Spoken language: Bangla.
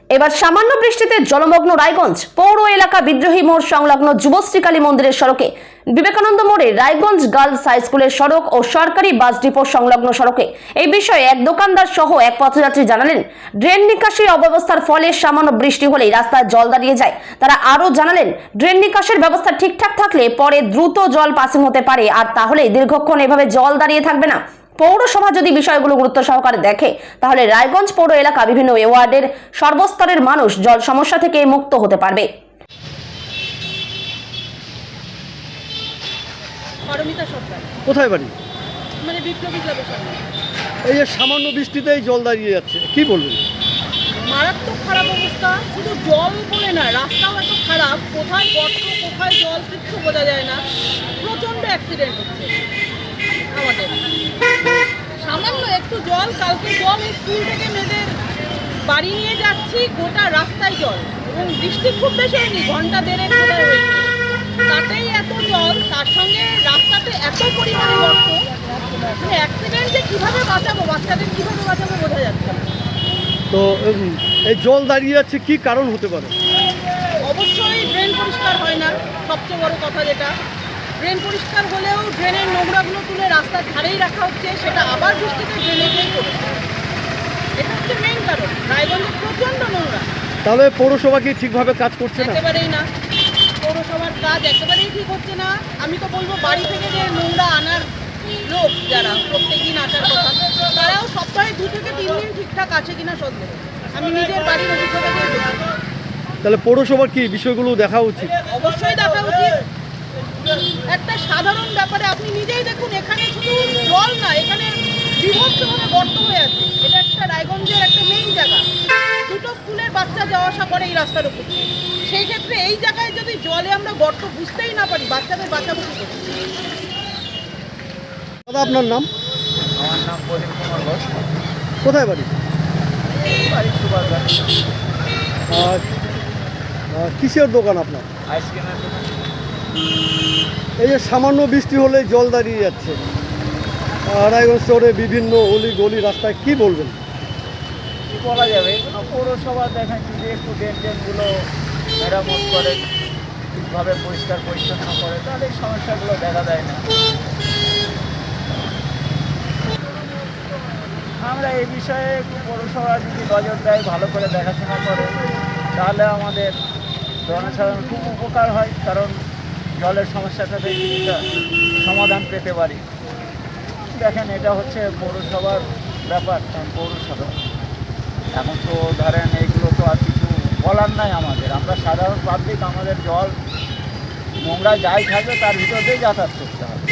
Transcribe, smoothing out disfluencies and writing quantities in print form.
এবার সামান্য বৃষ্টিতে জলমগ্ন রায়গঞ্জ পৌর এলাকা বিদ্রোহী মোড় সংলগ্ন যুবশ্রী কালী মন্দিরের সড়কে, বিবেকানন্দ মোড়ে রায়গঞ্জ গার্লস হাই স্কুলের সড়ক ও সরকারি বাস ডিপো সংলগ্ন সড়কে এই বিষয়ে এক দোকানদার সহ এক পথযাত্রী জানালেন, ড্রেন নিকাশির অব্যবস্থার ফলে সামান্য বৃষ্টি হলেই রাস্তায় জল দাঁড়িয়ে যায়। তারা আরও জানালেন, ড্রেন নিকাশের ব্যবস্থা ঠিকঠাক থাকলে পরে দ্রুত জল পাসিং হতে পারে, আর তাহলে দীর্ঘক্ষণ এভাবে জল দাঁড়িয়ে থাকবে না। পৌরসভা যদি বিষয়গুলো গুরুত্ব সহকারে দেখে, তাহলে রায়গঞ্জ পৌর এলাকা বিভিন্ন ওয়ার্ডের সর্বস্তরের মানুষ জল সমস্যা থেকে মুক্ত হতে পারবে। কোথায় বাড়ি? মানে বিপ্লবী ক্লাবের সামনে। এই যে সামান্য বৃষ্টিতেই জল দাঁড়িয়ে যাচ্ছে, কি বলবেন? মারাত্মক খারাপ অবস্থা, শুধু জল বলে না, রাস্তাও এত খারাপ, কোথায় গর্ত কোথায় জল কিচ্ছু বোঝা যায় না। প্রচণ্ড অ্যাক্সিডেন্ট হচ্ছে আমাদের। সামান্য একটু জল, কালকে জল এই স্কুল থেকে মেয়েদের বাড়ি নিয়ে যাচ্ছি, গোটা রাস্তায় জল, এবং বৃষ্টি খুব বেশি হয়নি, ঘন্টা দেড়েক বোধহয় হয়েছে, তাতেই এত জল, তার সঙ্গে রাস্তাতে এত পরিমাণে গর্ত, মানে অ্যাক্সিডেন্টে কীভাবে বাঁচাবো, বাচ্চাদের কীভাবে বাঁচাবো বোঝা যাচ্ছে না। তো এই জল দাঁড়িয়ে যাচ্ছে, কি কারণ হতে পারে? অবশ্যই ড্রেন পরিষ্কার হয় না, সবচেয়ে বড় কথা যেটা। ড্রেন পরিষ্কার হলেও ড্রেনের নোংরাগুলো তুলে রাস্তার ধারেই রাখা হচ্ছে, সেটা আবার বৃষ্টিতে ড্রেনে গিয়ে পড়ছে। এটা হচ্ছে মেইন কারণ। রায়গঞ্জে প্রচণ্ড নোংরা। তাহলে পৌরসভা কি ঠিকভাবে কাজ করছে না? একেবারেই না, পৌরসভার কাজ একেবারেই ঠিক হচ্ছে না। আমি তো বলবো, বাড়ি থেকে যে নোংরা আনার লোক যারা প্রত্যেকদিন আসার কথা, তারাও সপ্তাহে 2 থেকে 3 দিন ঠিকঠাক আছে কিনা সন্দেহ। আমি নিজের বাড়ির অভিজ্ঞতা দিয়ে দেখি। তাহলে পৌরসভার কি বিষয়গুলো দেখা উচিত? অবশ্যই দেখা উচিত। একটা সাধারণ ব্যাপারে আপনি নিজেই দেখুন, এখানে শুধু জল না, এখানে বিভৎসভাবে গর্ত হয়ে আছে। এটা একটা রায়গঞ্জের একটা মেইন জায়গা, দুটো স্কুলের বাচ্চা যাওয়া আসা করে এই রাস্তার উপর। সেই ক্ষেত্রে এই জায়গায় যদি জলে আমরা গর্ত বুঝতেই না পারি, বাচ্চাদের বাঁচাবো কি করে? দাদা, আপনার নাম? আমার নাম প্রদীপ কুমার ঘোষ। কোথায় বাড়ি? বাড়ি সুপারঘাট, আর কিসের দোকান আপনার? আইসক্রিমের দোকান। এই যে সামান্য বৃষ্টি হলে জল দাঁড়িয়ে যাচ্ছে রায়গঞ্জ শহরে বিভিন্ন অলি গলি রাস্তায়, কি বলবেন? কী বলা যাবে, এগুলো পৌরসভা দেখেন যদি একটু ড্রেনগুলো মেরামত করে, ঠিকভাবে পরিষ্কার পরিচ্ছন্ন করে, তাহলে এই সমস্যাগুলো দেখা দেয় না। আমরা এই বিষয়ে পৌরসভা যদি নজর দেয়, ভালো করে দেখাশোনা করে, তাহলে আমাদের জনসাধারণ খুব উপকার হয়, কারণ জলের সমস্যাটা থেকে কিছুটা সমাধান পেতে পারি। দেখেন, এটা হচ্ছে পৌরসভার ব্যাপার, কারণ পৌরসভা এখন তো ধরেন এইগুলো তো আর কিছু বলার নাই আমাদের। আমরা সাধারণ পাবলিক, আমাদের জল নোংরা যাই থাকবে তার ভিতর দিয়েই যাতায়াত করতে হবে।